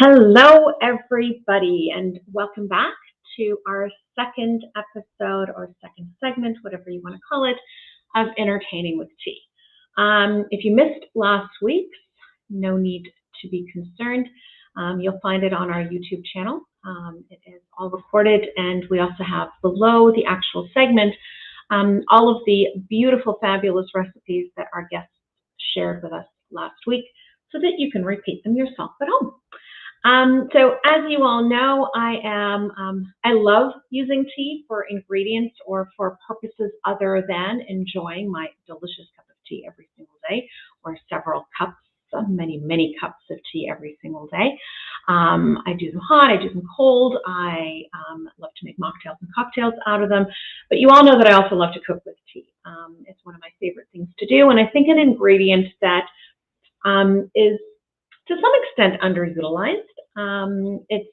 Hello, everybody, and welcome back to our second episode or second segment, whatever you want to call it, of Entertaining with Tea. If you missed last week's, no need to be concerned. You'll find it on our YouTube channel. It is all recorded, and we also have below the actual segment all of the beautiful, fabulous recipes that our guests shared with us last week so that you can repeat them yourself at home. So as you all know, I love using tea for ingredients or for purposes other than enjoying my delicious cup of tea every single day, or several cups, many cups of tea every single day. I do them hot, I do them cold. I love to make mocktails and cocktails out of them. But you all know that I also love to cook with tea. It's one of my favorite things to do, and I think an ingredient that is to some extent underutilized. It's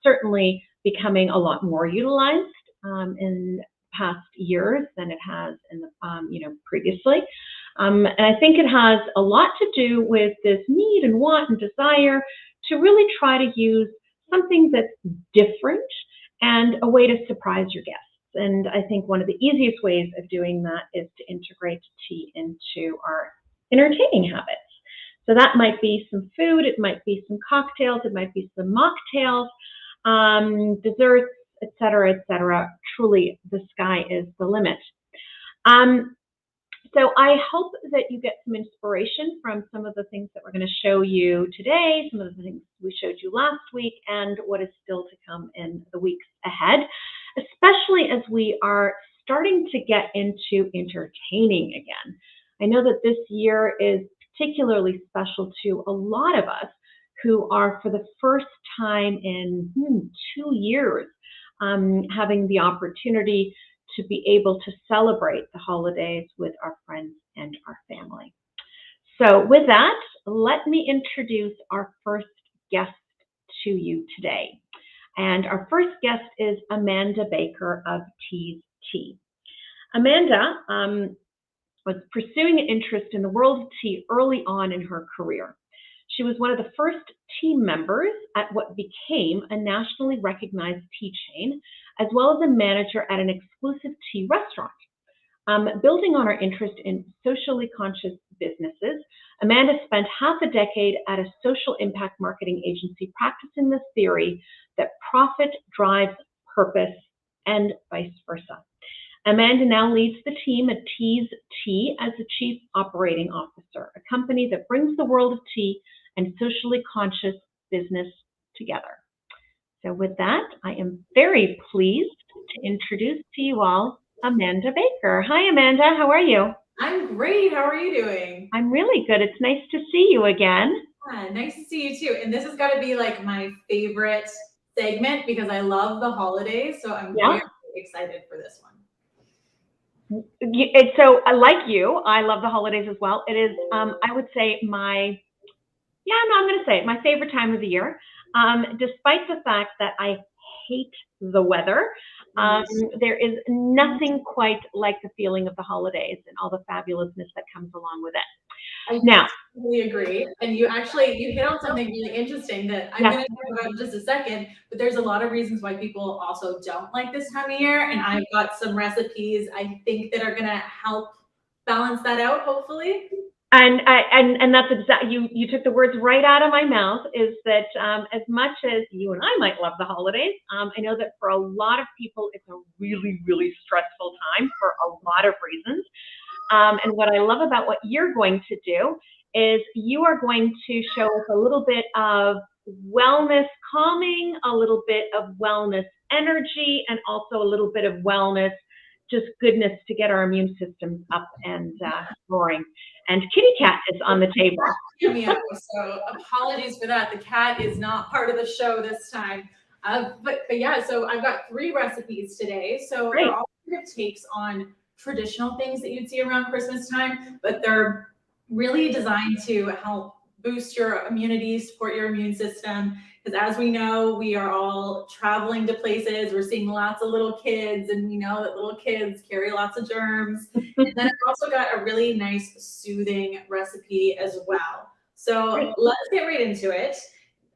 certainly becoming a lot more utilized in past years than it has in the previously. And I think it has a lot to do with this need and want and desire to really try to use something that's different and a way to surprise your guests. And I think one of the easiest ways of doing that is to integrate tea into our entertaining habits. So that might be some food, it might be some cocktails, it might be some mocktails, desserts, etc., etc. Truly, the sky is the limit. So I hope that you get some inspiration from some of the things that we're going to show you today, some of the things we showed you last week, and what is still to come in the weeks ahead, especially as we are starting to get into entertaining again. I know that this year is particularly special to a lot of us who are, for the first time in 2 years, having the opportunity to be able to celebrate the holidays with our friends and our family. So with that, let me introduce our first guest to you today. And our first guest is Amanda Baker of Tease Tea. Amanda was pursuing an interest in the world of tea early on in her career. She was one of the first team members at what became a nationally recognized tea chain, as well as a manager at an exclusive tea restaurant. Building on her interest in socially conscious businesses, Amanda spent half a decade at a social impact marketing agency practicing the theory that profit drives purpose and vice versa. Amanda now leads the team at Tease Tea as the Chief Operating Officer, a company that brings the world of tea and socially conscious business together. So with that, I am very pleased to introduce to you all Amanda Baker. Hi, Amanda. How are you? I'm great. How are you doing? I'm really good. It's nice to see you again. Yeah, nice to see you too. And this has got to be like my favorite segment because I love the holidays. So I'm very excited for this one. So like you, I love the holidays as well. It is, I would say I'm going to say it, my favorite time of the year. Despite the fact that I hate the weather, there is nothing quite like the feeling of the holidays and all the fabulousness that comes along with it. I totally agree. And you hit on something really interesting that I'm going to talk about in just a second, but there's a lot of reasons why people also don't like this time of year. And I've got some recipes I think that are going to help balance that out, hopefully. And that's exactly, you took the words right out of my mouth, is that as much as you and I might love the holidays, I know that for a lot of people, it's a really, really stressful time for a lot of reasons. And what I love about what you're going to do is you are going to show us a little bit of wellness calming, a little bit of wellness energy, and also a little bit of wellness, just goodness to get our immune systems up and roaring. And Kitty Cat is on the table. So apologies for that. The cat is not part of the show this time. But yeah, so I've got 3 recipes today. So they're all kind of takes on traditional things that you'd see around Christmas time, but they're really designed to help boost your immunity, support your immune system. Because as we know, we are all traveling to places. We're seeing lots of little kids, and we know that little kids carry lots of germs. And then I've also got a really nice soothing recipe as well. So let's get right into it.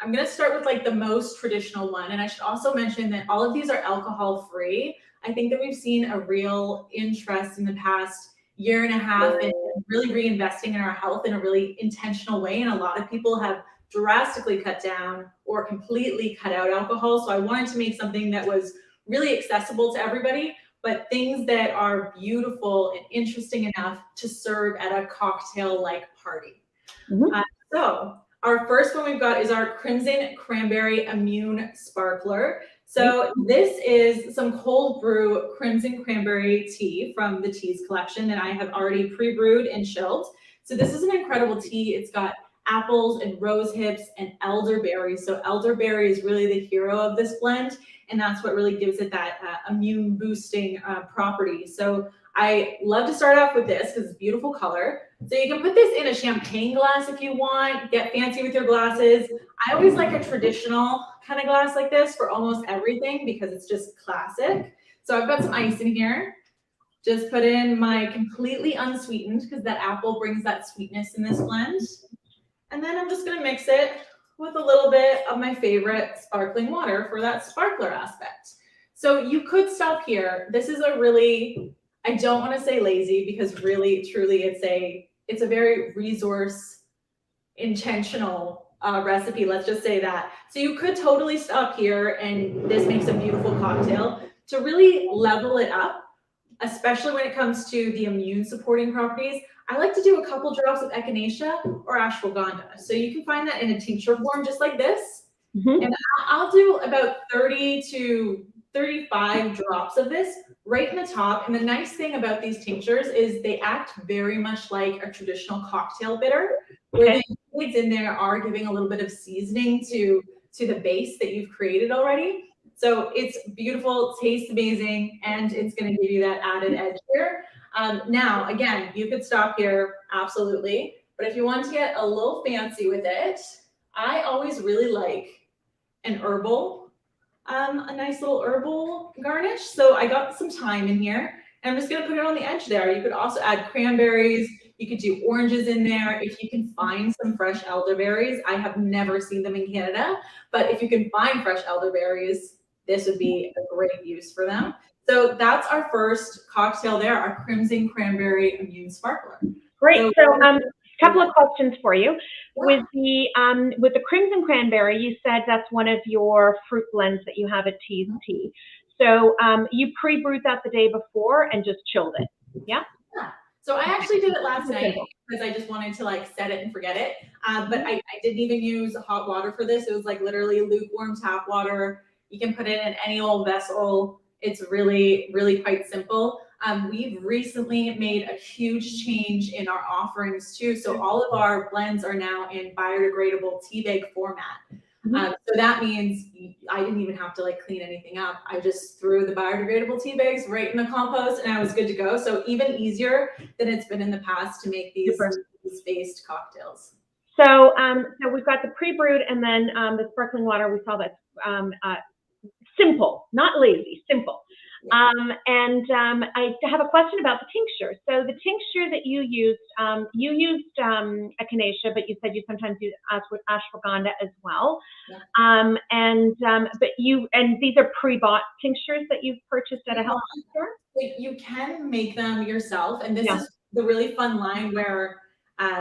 I'm going to start with like the most traditional one. And I should also mention that all of these are alcohol free. I think that we've seen a real interest in the past year and a half in really reinvesting in our health in a really intentional way. And a lot of people have drastically cut down or completely cut out alcohol. So I wanted to make something that was really accessible to everybody, but things that are beautiful and interesting enough to serve at a cocktail-like party. So our first one we've got is our Crimson Cranberry Immune Sparkler. So this is some cold brew Crimson Cranberry tea from the Tease collection that I have already pre-brewed and chilled. So this is an incredible tea. It's got apples and rose hips and elderberries. So elderberry is really the hero of this blend, and that's what really gives it that immune boosting property. So I love to start off with this because it's a beautiful color. So you can put this in a champagne glass if you want, get fancy with your glasses. I always like a traditional kind of glass like this for almost everything because it's just classic. So I've got some ice in here. Just put in my completely unsweetened because that apple brings that sweetness in this blend. And then I'm just gonna mix it with a little bit of my favorite sparkling water for that sparkler aspect. So you could stop here. This is a really, I don't want to say lazy because really, truly, it's a very resource intentional recipe. Let's just say that. So you could totally stop here, and this makes a beautiful cocktail to really level it up, especially when it comes to the immune supporting properties. I like to do a couple drops of echinacea or ashwagandha. So you can find that in a tincture form, just like this. And I'll do about 30 to 35 drops of this right in the top. And the nice thing about these tinctures is they act very much like a traditional cocktail bitter, where the ingredients in there are giving a little bit of seasoning to the base that you've created already. So it's beautiful, tastes amazing, and it's going to give you that added edge here. Now, again, you could stop here, absolutely. But if you want to get a little fancy with it, I always really like an herbal, a nice little herbal garnish. So I got some thyme in here, and I'm just going to put it on the edge there. You could also add cranberries. You could do oranges in there. If you can find some fresh elderberries, I have never seen them in Canada, but if you can find fresh elderberries, this would be a great use for them. So that's our first cocktail there, our Crimson Cranberry Immune Sparkler. Great. So a couple of questions for you. Yeah. With the Crimson Cranberry, you said that's one of your fruit blends that you have at Tease Tea. So you pre-brewed that the day before and just chilled it, yeah? Yeah. So I actually did it last night because I just wanted to like set it and forget it. But I didn't even use hot water for this. It was like literally lukewarm tap water. You can put it in any old vessel. It's really, really quite simple. We've recently made a huge change in our offerings too. So all of our blends are now in biodegradable tea bag format. So that means I didn't even have to like clean anything up. I just threw the biodegradable tea bags right in the compost and I was good to go. So even easier than it's been in the past to make these based cocktails. So we've got the pre-brewed and then the sparkling water. We saw that simple, not lazy, simple. I have a question about the tincture. So the tincture that you used echinacea, but you said you sometimes use ashwagandha as well. Yeah. And these are pre-bought tinctures that you've purchased at a health store? You can make them yourself, and this is the really fun line where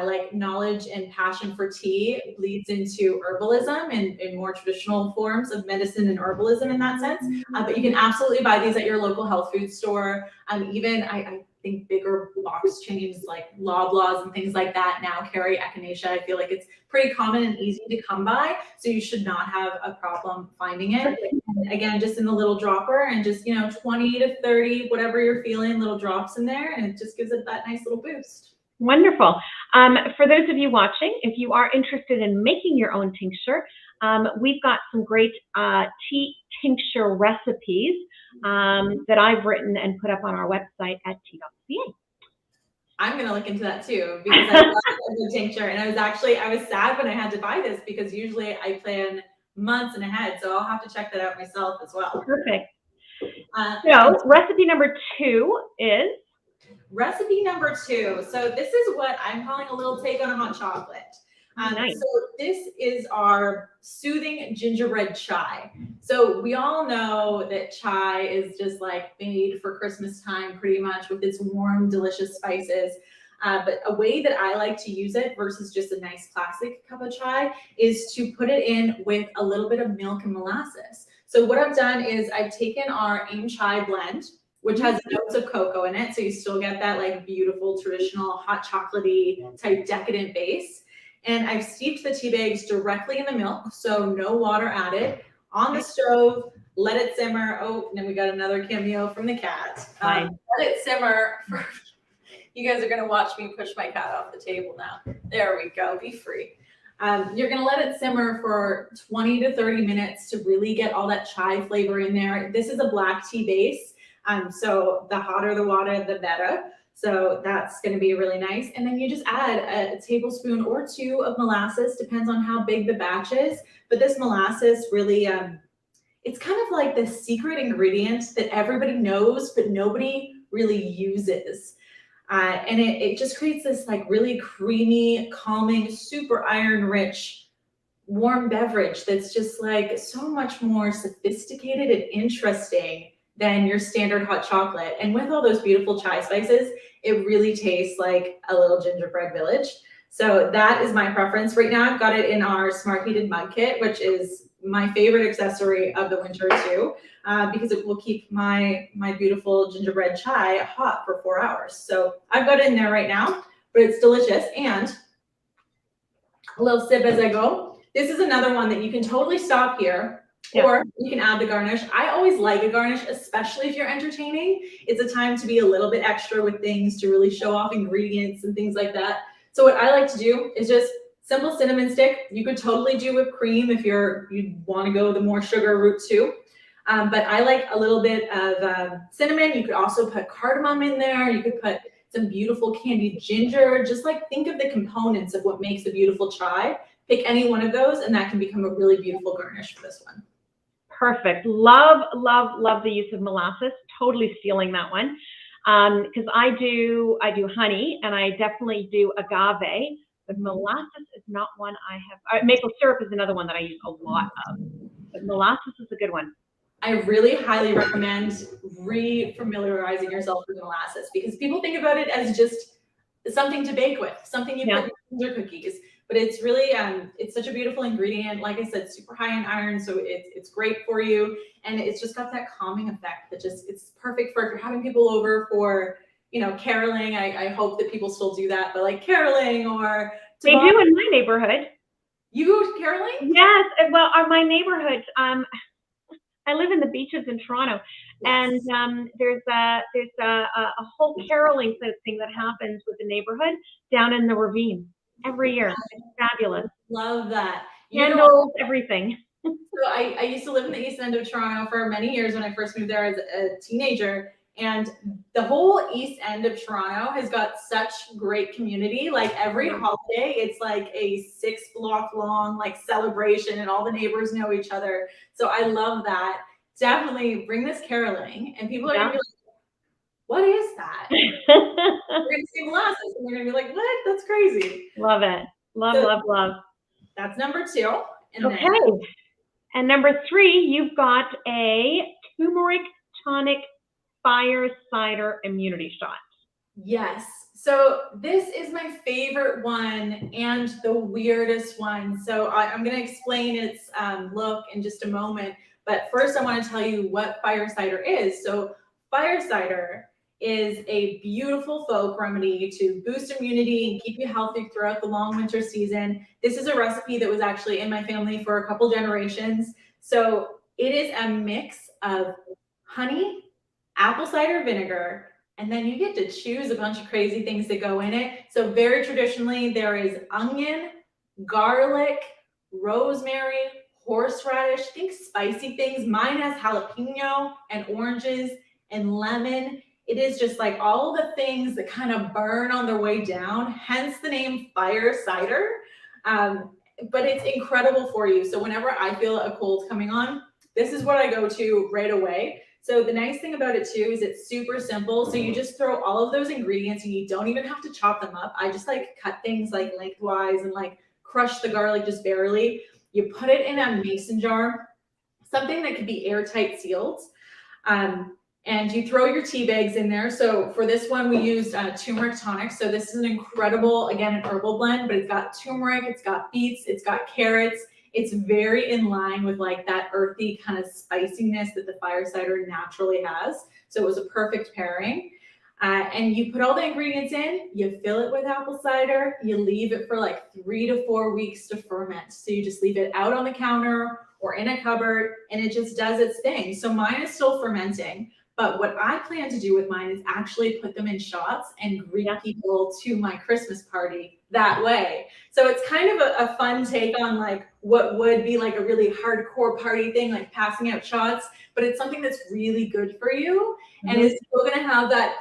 like knowledge and passion for tea bleeds into herbalism and more traditional forms of medicine and herbalism in that sense. But you can absolutely buy these at your local health food store. Even I think bigger box chains like Loblaws and things like that now carry echinacea. I feel like it's pretty common and easy to come by, so you should not have a problem finding it. And again, just in the little dropper and just 20 to 30, whatever you're feeling, little drops in there, and it just gives it that nice little boost. Wonderful. For those of you watching, if you are interested in making your own tincture, we've got some great tea tincture recipes that I've written and put up on our website at tea.ca. I'm going to look into that too because I love the tincture. And I was sad when I had to buy this because usually I plan months in ahead. So I'll have to check that out myself as well. Perfect. So recipe number 2 is? Recipe number 2. So this is what I'm calling a little take on a hot chocolate. Nice. So this is our soothing gingerbread chai. So we all know that chai is just like made for Christmas time pretty much with its warm, delicious spices. But a way that I like to use it versus just a nice classic cup of chai is to put it in with a little bit of milk and molasses. So what I've done is I've taken our Aim Chai blend, which has notes of cocoa in it. So you still get that like beautiful traditional hot chocolatey type decadent base. And I've steeped the tea bags directly in the milk, so no water added, on the stove, let it simmer. Oh, and then we got another cameo from the cat. Let it simmer for, you guys are gonna watch me push my cat off the table now. There we go, be free. You're gonna let it simmer for 20 to 30 minutes to really get all that chai flavor in there. This is a black tea base, so the hotter the water, the better. So that's gonna be really nice. And then you just add a tablespoon or two of molasses, depends on how big the batch is. But this molasses really, it's kind of like the secret ingredient that everybody knows, but nobody really uses. And it just creates this like really creamy, calming, super iron rich, warm beverage that's just like so much more sophisticated and interesting than your standard hot chocolate. And with all those beautiful chai spices, it really tastes like a little gingerbread village. So that is my preference. Right now I've got it in our smart heated mug kit, which is my favorite accessory of the winter too, because it will keep my beautiful gingerbread chai hot for 4 hours. So I've got it in there right now, but it's delicious. And a little sip as I go. This is another one that you can totally stop here. Yep. Or you can add the garnish. I always like a garnish, especially if you're entertaining. It's a time to be a little bit extra with things, to really show off ingredients and things like that. So what I like to do is just simple cinnamon stick. You could totally do whipped cream if you want to go the more sugar route too. But I like a little bit of cinnamon. You could also put cardamom in there. You could put some beautiful candied ginger. Just like think of the components of what makes a beautiful chai. Pick any one of those and that can become a really beautiful garnish for this one. Perfect. Love, love, love the use of molasses. Totally stealing that one. Because I do honey and I definitely do agave, but molasses is not one I have. Maple syrup is another one that I use a lot of, but molasses is a good one. I really highly recommend re-familiarizing yourself with molasses because people think about it as just something to bake with, something you put in your cookies. But it's really, it's such a beautiful ingredient. Like I said, super high in iron, so it's great for you. And it's just got that calming effect that just, it's perfect for if you're having people over for, caroling. I hope that people still do that, but like caroling or... They do in my neighborhood. You go to caroling? Yes, well, my neighborhood, I live in the beaches in Toronto, and there's a whole caroling thing that happens with the neighborhood down in the ravine every year. It's fabulous. Love that. Candles, everything. So I used to live in the East End of Toronto for many years when I first moved there as a teenager. And the whole East End of Toronto has got such great community. Like every holiday, it's like a 6-block long like celebration and all the neighbors know each other. So I love that. Definitely bring this caroling and people are gonna be like, what is that? We're gonna see molasses and they're gonna be like, what? That's crazy. Love it. Love. That's number 2. And okay. And number 3, you've got a turmeric tonic fire cider immunity shot. Yes. So this is my favorite one and the weirdest one. So I'm going to explain its look in just a moment. But first I want to tell you what fire cider is. So fire cider is a beautiful folk remedy to boost immunity and keep you healthy throughout the long winter season. This is a recipe that was actually in my family for a couple generations. So it is a mix of honey, apple cider vinegar, and then you get to choose a bunch of crazy things that go in it. So very traditionally, there is onion, garlic, rosemary, horseradish, think spicy things. Mine has jalapeno and oranges and lemon. It is just like all the things that kind of burn on their way down, hence the name fire cider. But it's incredible for you. So whenever I feel a cold coming on, this is what I go to right away. So the nice thing about it too is it's super simple. So you just throw all of those ingredients and you don't even have to chop them up. I just like cut things like lengthwise and like crush the garlic just barely. You put it in a mason jar, something that could be airtight sealed. And you throw your tea bags in there. So for this one, we used turmeric tonic. So this is an incredible, again, an herbal blend, but it's got turmeric, it's got beets, it's got carrots. It's very in line with like that earthy kind of spiciness that the fire cider naturally has. So it was a perfect pairing. And you put all the ingredients in, you fill it with apple cider, you leave it for like 3 to 4 weeks to ferment. So you just leave it out on the counter or in a cupboard and it just does its thing. So mine is still fermenting, but what I plan to do with mine is actually put them in shots and greet people to my Christmas party that way. So it's kind of a fun take on like what would be like a really hardcore party thing, like passing out shots, but it's something that's really good for you and is still gonna have that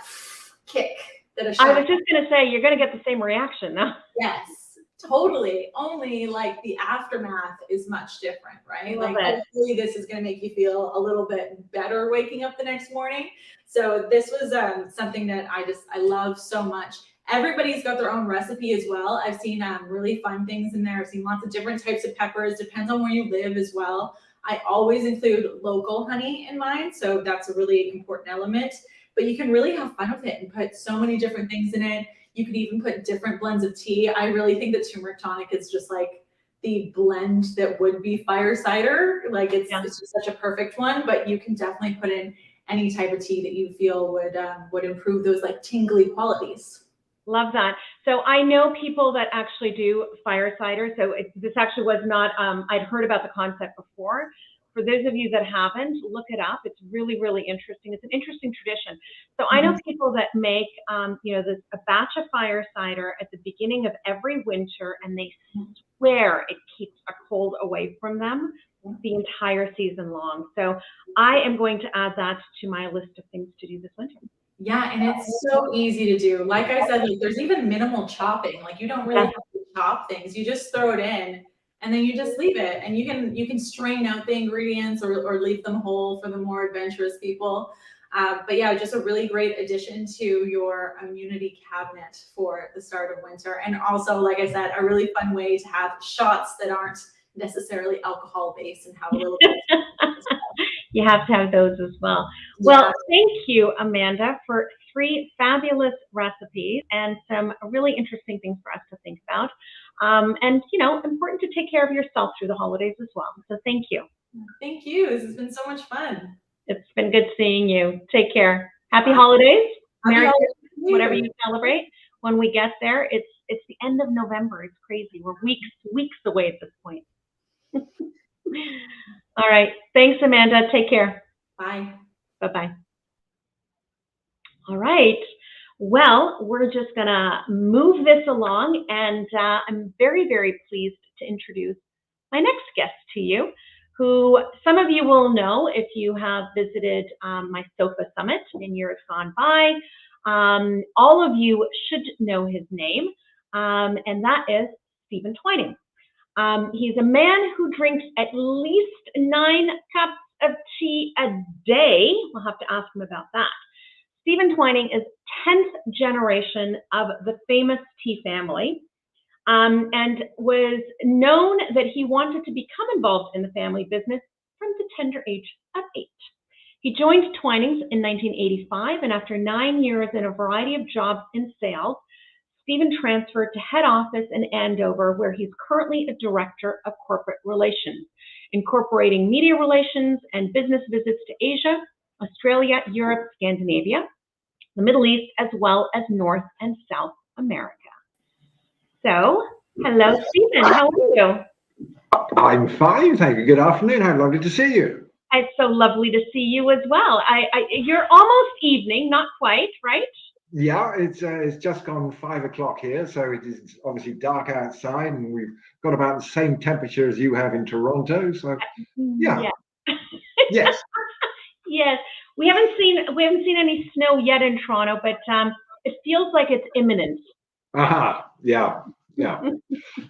kick that a shot. I was just going to say, you're going to get the same reaction now. Yes, totally. Only like the aftermath is much different, right? Like hopefully this is going to make you feel a little bit better waking up the next morning. So this was something that I love so much. Everybody's got their own recipe as well. I've seen really fun things in there. I've seen lots of different types of peppers. Depends on where you live as well. I always include local honey in mine. So that's a really important element. But you can really have fun with it and put so many different things in it. You could even put different blends of tea. I really think that turmeric tonic is just like the blend that would be fire cider. Like it's just such a perfect one, but you can definitely put in any type of tea that you feel would improve those like tingly qualities. Love that. So I know people that actually do fire cider. So this actually was not, I'd heard about the concept before. For those of you that haven't, look it up. It's really, really interesting. It's an interesting tradition. So I know people that make, a batch of fire cider at the beginning of every winter, and they swear it keeps a cold away from them the entire season long. So I am going to add that to my list of things to do this winter. Yeah, and it's so easy to do. Like I said, like, there's even minimal chopping. Like you don't really have to chop things. You just throw it in. And then you just leave it, and you can strain out the ingredients or leave them whole for the more adventurous people. But yeah, just a really great addition to your immunity cabinet for the start of winter. And also, like I said, a really fun way to have shots that aren't necessarily alcohol based and have a little bit. You have to have those as well. Well, thank you, Amanda, for 3 fabulous recipes and some really interesting things for us to think about. And, important to take care of yourself through the holidays as well. So thank you. Thank you. This has been so much fun. It's been good seeing you. Take care. Happy holidays. Merry Christmas, whatever you celebrate. When we get there, it's the end of November. It's crazy. We're weeks away at this point. All right. Thanks, Amanda. Take care. Bye. Bye-bye. All right. Well, we're just going to move this along, and I'm very, very pleased to introduce my next guest to you, who some of you will know if you have visited my SOFA Summit in years gone by. All of you should know his name, and that is Stephen Twinings. He's a man who drinks at least 9 cups of tea a day. We'll have to ask him about that. Stephen Twinings is 10th generation of the famous tea family, and was known that he wanted to become involved in the family business from the tender age of 8. He joined Twinings in 1985, and after 9 years in a variety of jobs in sales, Stephen transferred to head office in Andover, where he's currently a director of corporate relations, incorporating media relations and business visits to Asia, Australia, Europe, Scandinavia, the Middle East, as well as North and South America. So, hello, Stephen. How are you? I'm fine, thank you. Good afternoon. How lovely to see you. It's so lovely to see you as well. You're almost evening, not quite, right? Yeah, it's just gone 5 o'clock here, so it is obviously dark outside, and we've got about the same temperature as you have in Toronto. So, yeah. Yes. Yes. We haven't seen any snow yet in Toronto, but it feels like it's imminent. Aha. Yeah.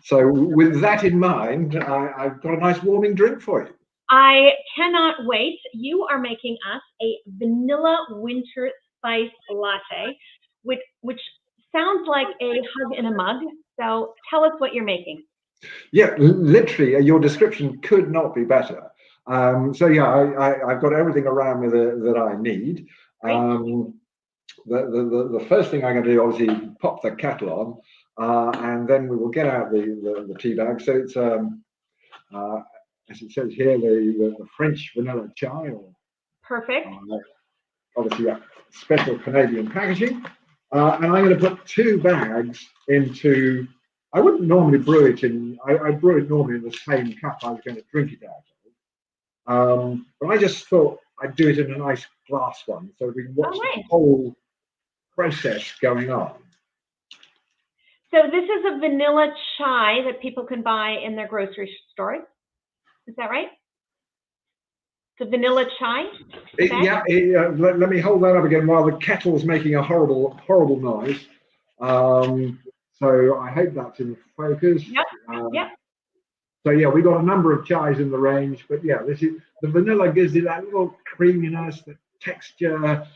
So, with that in mind, I've got a nice warming drink for you. I cannot wait. You are making us a vanilla winter spice latte, which sounds like a hug in a mug. So tell us what you're making. Yeah, literally, your description could not be better. So yeah, I've got everything around me that I need. The first thing I'm going to do, obviously, pop the kettle on, and then we will get out the tea bag. So it's as it says here, the French vanilla chai, or Perfect. Obviously special Canadian packaging. And I'm going to put 2 bags into. I wouldn't normally brew it in. I brew it normally in the same cup I was going to drink it out of. But I just thought I'd do it in a nice glass one, so we can watch the whole process going on. So this is a vanilla chai that people can buy in their grocery stores. Is that right? The vanilla chai? Let me hold that up again while the kettle's making a horrible noise. So I hope that's in focus. Yep. So yeah, we got a number of chais in the range, but yeah, this is the vanilla gives it that little creaminess, the texture,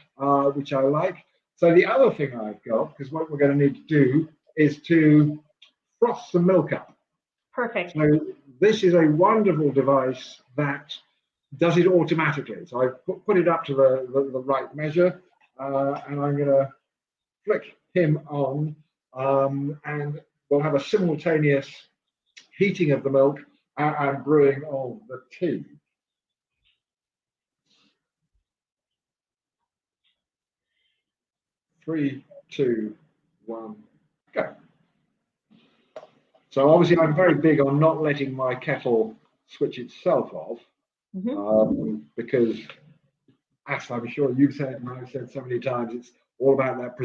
which I like. So the other thing I've got, because what we're going to need to do is to froth some milk up. Perfect. So this is a wonderful device that does it automatically. So I've put it up to the right measure, and I'm going to flick him on, and we'll have a simultaneous heating of the milk and brewing of the tea. 3, 2, 1, go. So obviously I'm very big on not letting my kettle switch itself off, because as I'm sure you've said and I've said so many times, it's all about that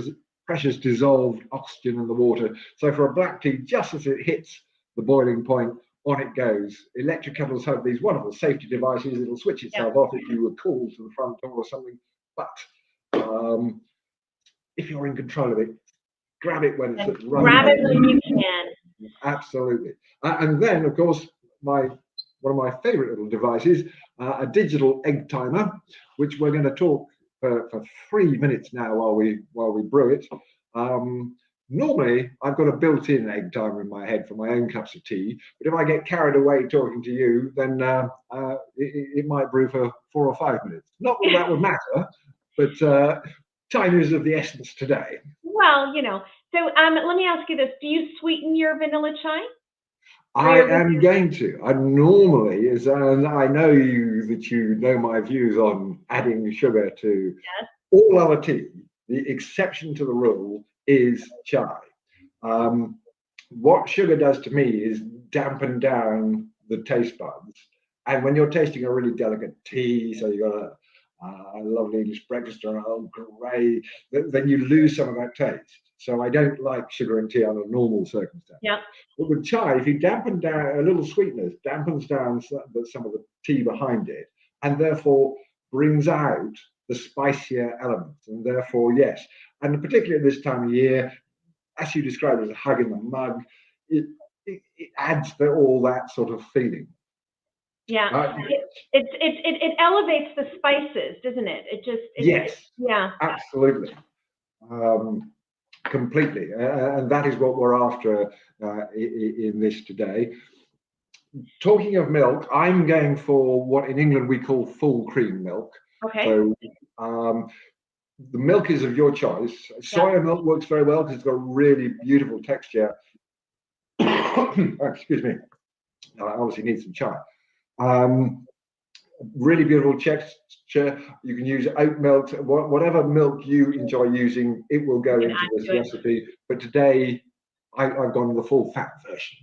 precious dissolved oxygen in the water. So for a black tea, just as it hits the boiling point, on it goes. Electric kettles have these wonderful safety devices. It'll switch itself off if you were called to the front door or something. But if you're in control of it, grab it when it's running. Grab it when you can. Absolutely. And then, of course, one of my favorite little devices, a digital egg timer, which we're going to talk for 3 minutes now while we brew it. Normally, I've got a built-in egg timer in my head for my own cups of tea, but if I get carried away talking to you, then it might brew for 4 or 5 minutes. Not that that would matter, but time is of the essence today. Well, so let me ask you this. Do you sweeten your vanilla chai? I am going to. I normally, and I know that you know my views on adding sugar to all other tea. The exception to the rule is chai. What sugar does to me is dampen down the taste buds. And when you're tasting a really delicate tea, so you've got a lovely English breakfast or an Earl Grey, then you lose some of that taste. So I don't like sugar and tea under normal circumstances. Yeah. But with chai, if you dampen down a little sweetness, dampens down some of the tea behind it, and therefore brings out the spicier elements. And therefore, yes, and particularly at this time of year, as you described as a hug in the mug, it adds all that sort of feeling. Yeah, it elevates the spices, doesn't it? Yes. Yeah. Absolutely. Completely, and that is what we're after in this today. Talking of milk, I'm going for what in England we call full cream milk. Okay. So the milk is of your choice. Soya milk works very well because it's got a really beautiful texture. Excuse me. I obviously need some chai. Really beautiful texture. You can use oat milk, whatever milk you enjoy using, it will go into this recipe. But today, I've gone with the full fat version.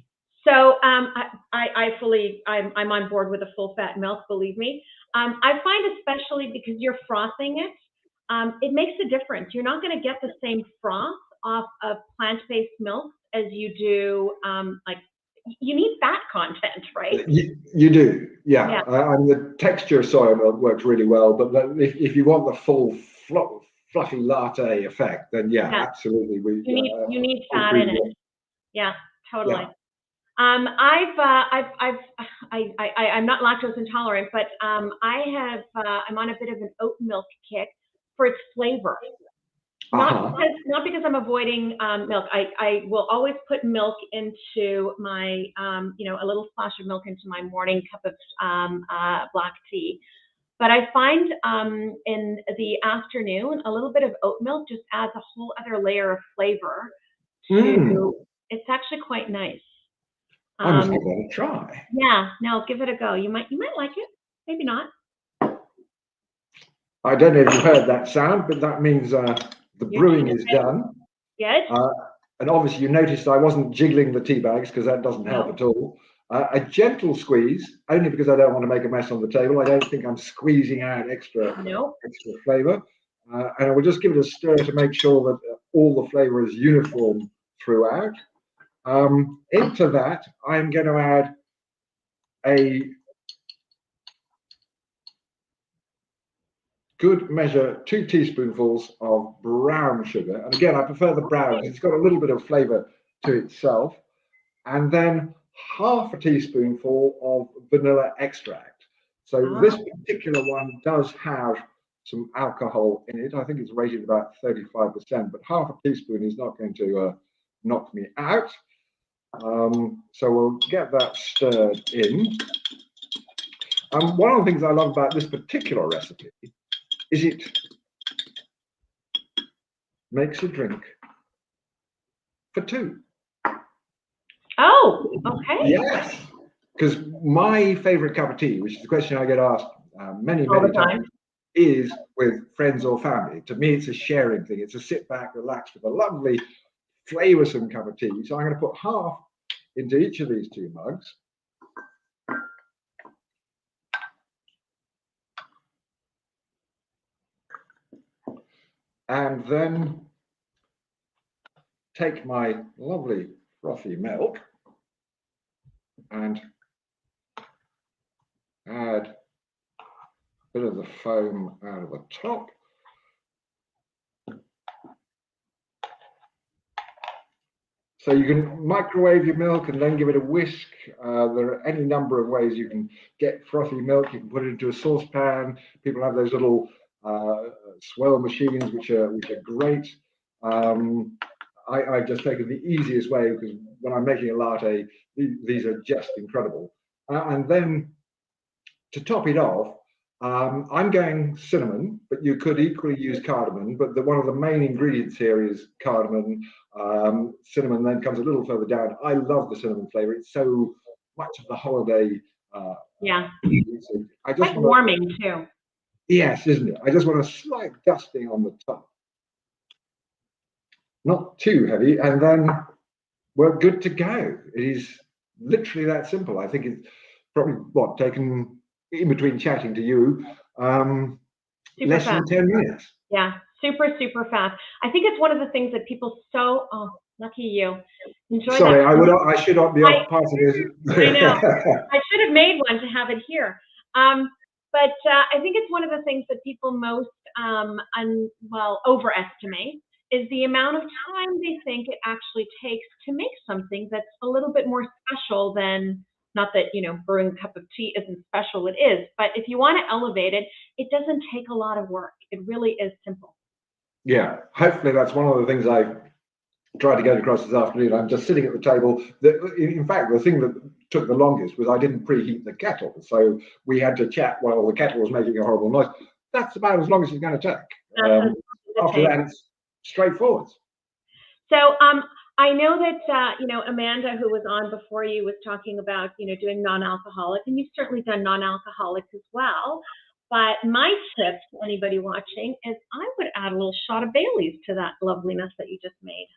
So I'm on board with the full fat milk, believe me. I find especially because you're frothing it, it makes a difference. You're not going to get the same froth off of plant-based milk as you do you need fat content, right? You do, yeah. And the texture of soya milk works really well, but if you want the full fluffy latte effect, then absolutely. You need fat in it. Yeah, totally. Yeah. I'm not lactose intolerant, but I'm on a bit of an oat milk kick for its flavor. Not because I'm avoiding milk. I will always put milk into my, a little splash of milk into my morning cup of black tea. But I find in the afternoon, a little bit of oat milk just adds a whole other layer of flavor to, it's actually quite nice. I must give that a try. Yeah, no, give it a go. You might like it, maybe not. I don't know if you heard that sound, but that means the brewing is done. Good. And obviously you noticed I wasn't jiggling the tea bags because that doesn't help at all. A gentle squeeze, only because I don't want to make a mess on the table. I don't think I'm squeezing out extra flavor. And I will just give it a stir to make sure that all the flavor is uniform throughout. Into that, I'm going to add a good measure, 2 teaspoonfuls of brown sugar. And again, I prefer the brown because it's got a little bit of flavor to itself. And then half a teaspoonful of vanilla extract. So this particular one does have some alcohol in it. I think it's rated about 35%, but half a teaspoon is not going to knock me out. So we'll get that stirred in. One of the things I love about this particular recipe is it makes a drink for 2. Oh, okay. Yes, because my favorite cup of tea, which is the question I get asked many times, is with friends or family. To me, it's a sharing thing. It's a sit back, relax with a lovely, flavoursome cup of tea. So I'm going to put half into each of these 2 mugs. And then take my lovely frothy milk and add a bit of the foam out of the top. So you can microwave your milk and then give it a whisk. There are any number of ways you can get frothy milk. You can put it into a saucepan. People have those little swirl machines, which are great. I've just taken the easiest way because when I'm making a latte, these are just incredible. And then to top it off, I'm going cinnamon, but you could equally use cardamom. But one of the main ingredients here is cardamom. Cinnamon then comes a little further down. I love the cinnamon flavor. It's so much of the holiday. I just warming too. Yes, isn't it? I just want a slight dusting on the top. Not too heavy, and then we're good to go. It is literally that simple. I think it's probably taken in between chatting to you less than 10 minutes. Yeah, super fast. I think it's one of the things that people lucky you. Enjoy. Sorry, that. I should not be off part of this. I know. I should have made one to have it here. But I think it's one of the things that people most overestimate is the amount of time they think it actually takes to make something that's a little bit more special than, not that, brewing a cup of tea isn't special, it is, but if you want to elevate it, it doesn't take a lot of work. It really is simple. Yeah, hopefully that's one of the things I tried to get across this afternoon. I'm just sitting at the table. In fact, the thing that took the longest was I didn't preheat the kettle. So we had to chat while the kettle was making a horrible noise. That's about as long as it's going to take. After that, it's straightforward. So I know that, Amanda, who was on before you, was talking about, doing non-alcoholic, and you've certainly done non-alcoholic as well. But my tip to anybody watching is I would add a little shot of Bailey's to that loveliness that you just made.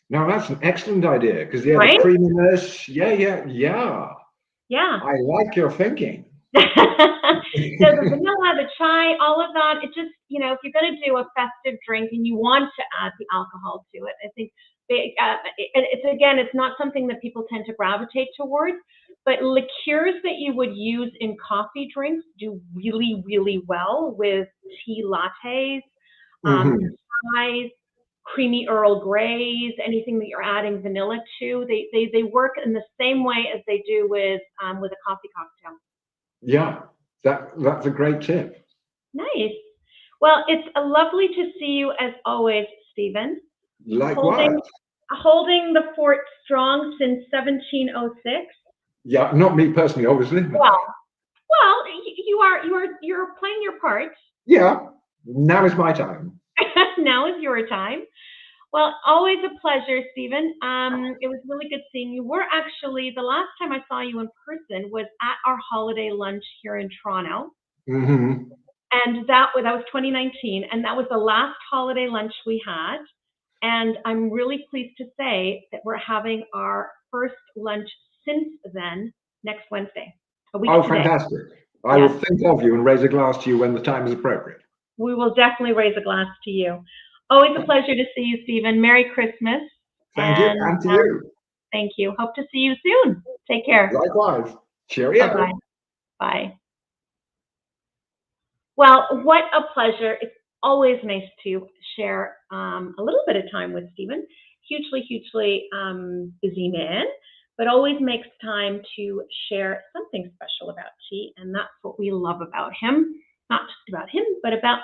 Now that's an excellent idea because the creaminess, yeah. I like your thinking. So the vanilla, the chai, all of that, it just, if you're going to do a festive drink and you want to add the alcohol to it, I think it's not something that people tend to gravitate towards, but liqueurs that you would use in coffee drinks do really, really well with tea lattes, chais, creamy Earl Greys, anything that you're adding vanilla to. They work in the same way as they do with a coffee cocktail. Yeah, that's a great tip. Nice. Well, it's lovely to see you as always, Stephen. Likewise. Holding the fort strong since 1706. Yeah, not me personally, obviously. Well, you're playing your part. Yeah, now is my time. Now is your time. Well, always a pleasure, Stephen. It was really good seeing you. We're actually, the last time I saw you in person was at our holiday lunch here in Toronto. Mm-hmm. And that was 2019, and that was the last holiday lunch we had. And I'm really pleased to say that we're having our first lunch since then next Wednesday, a week today. Fantastic. I will think of you and raise a glass to you when the time is appropriate. We will definitely raise a glass to you. Always a pleasure to see you, Stephen. Merry Christmas. Thank you, and to you. Thank you. Hope to see you soon. Take care. Likewise. Cheerio. Bye-bye. Bye. Well, what a pleasure. It's always nice to share a little bit of time with Stephen. Hugely busy man, but always makes time to share something special about tea, and that's what we love about him. Not just about him, but about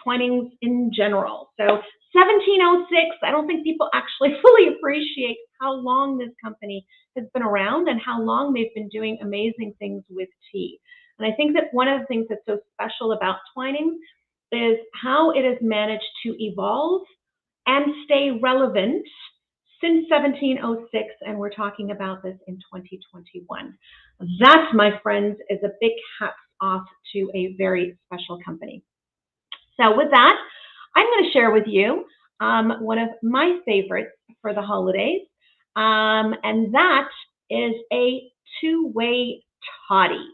Twinings in general. So 1706, I don't think people actually fully appreciate how long this company has been around and how long they've been doing amazing things with tea. And I think that one of the things that's so special about Twinings is how it has managed to evolve and stay relevant since 1706, and we're talking about this in 2021. That, my friends, is a big hats off to a very special company. So with that, I'm going to share with you one of my favorites for the holidays, and that is a two-way toddy.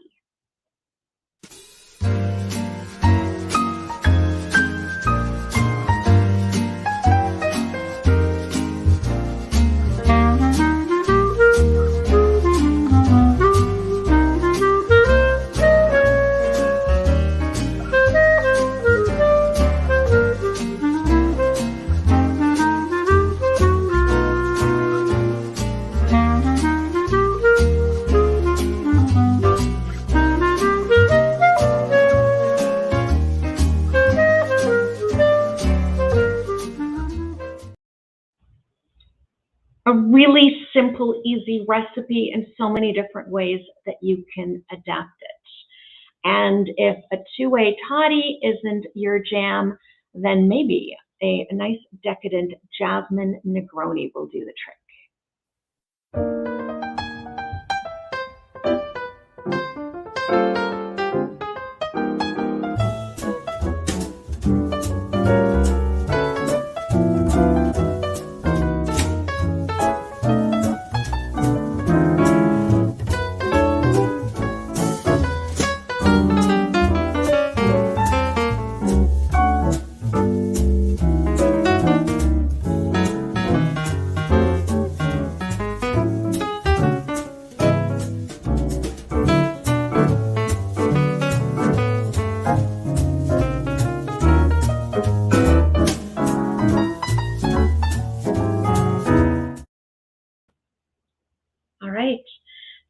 A really simple, easy recipe and so many different ways that you can adapt it. And if a two-way toddy isn't your jam, then maybe a nice decadent jasmine Negroni will do the trick.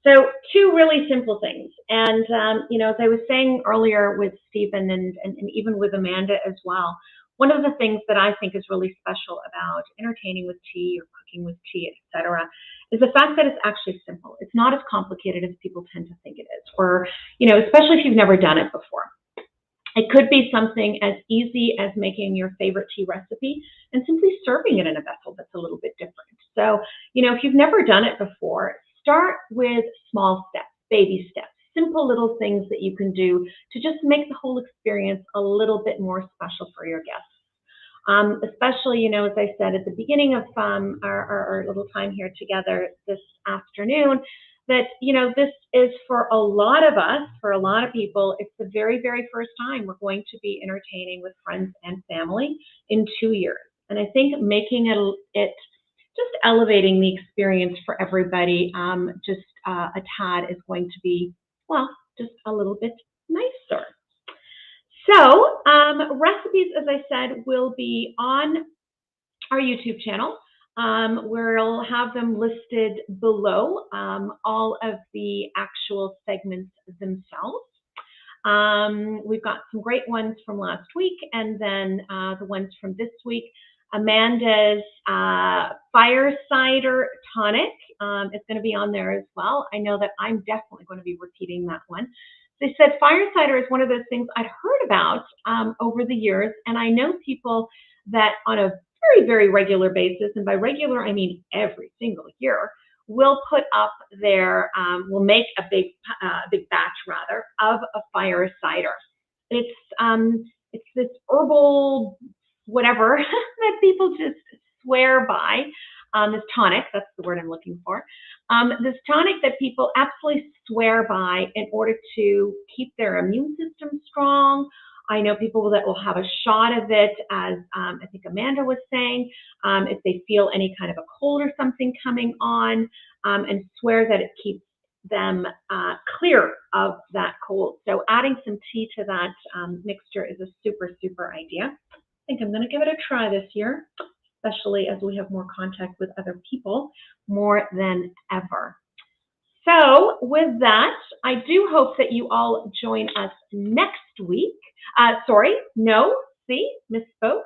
So two really simple things. And, as I was saying earlier with Stephen and even with Amanda as well, one of the things that I think is really special about entertaining with tea or cooking with tea, etc., is the fact that it's actually simple. It's not as complicated as people tend to think it is, or, especially if you've never done it before. It could be something as easy as making your favorite tea recipe and simply serving it in a vessel that's a little bit different. So, if you've never done it before, start with small steps, baby steps, simple little things that you can do to just make the whole experience a little bit more special for your guests. Especially, as I said at the beginning of our little time here together this afternoon, that, this is for a lot of us, for a lot of people, it's the very, very first time we're going to be entertaining with friends and family in 2 years. And I think making it just elevating the experience for everybody, just a tad is going to be, well, just a little bit nicer. So recipes, as I said, will be on our YouTube channel. We'll have them listed below, all of the actual segments themselves. We've got some great ones from last week, and then the ones from this week. Amanda's Fire Cider Tonic is going to be on there as well. I know that I'm definitely going to be repeating that one. They said fire cider is one of those things I'd heard about over the years, and I know people that on a very, very regular basis, and by regular I mean every single year, will put up their, will make a big batch rather of a fire cider. It's this herbal whatever that people just swear by. This tonic, that's the word I'm looking for. This tonic that people absolutely swear by in order to keep their immune system strong. I know people that will have a shot of it, as I think Amanda was saying, if they feel any kind of a cold or something coming on, and swear that it keeps them clear of that cold. So adding some tea to that mixture is a super, super idea. I think I'm going to give it a try this year, especially as we have more contact with other people more than ever. So with that, I do hope that you all join us next week. Misspoke.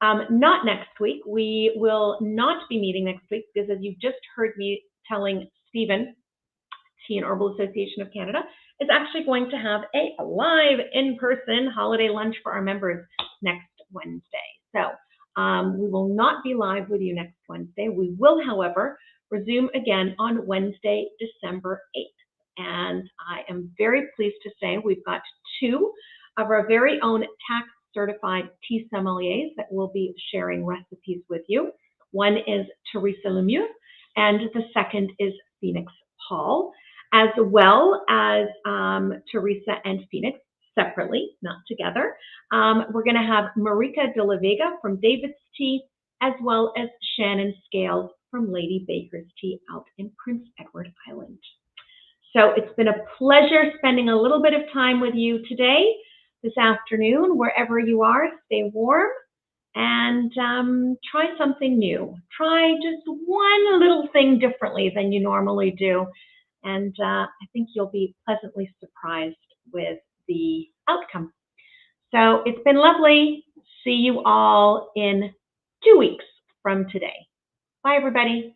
Not next week. We will not be meeting next week because, as you just heard me telling Stephen, Tea and Herbal Association of Canada, is actually going to have a live in-person holiday lunch for our members next Wednesday. So we will not be live with you next Wednesday. We will, however, resume again on Wednesday, December 8th. And I am very pleased to say we've got two of our very own tax-certified tea sommeliers that will be sharing recipes with you. One is Teresa Lemieux, and the second is Phoenix Paul, as well as Teresa and Phoenix separately, not together. We're going to have Marika de la Vega from David's Tea, as well as Shannon Scales from Lady Baker's Tea out in Prince Edward Island. So it's been a pleasure spending a little bit of time with you today, this afternoon, wherever you are. Stay warm and try something new. Try just one little thing differently than you normally do. And I think you'll be pleasantly surprised with the outcome. So it's been lovely. See you all in 2 weeks from today. Bye, everybody.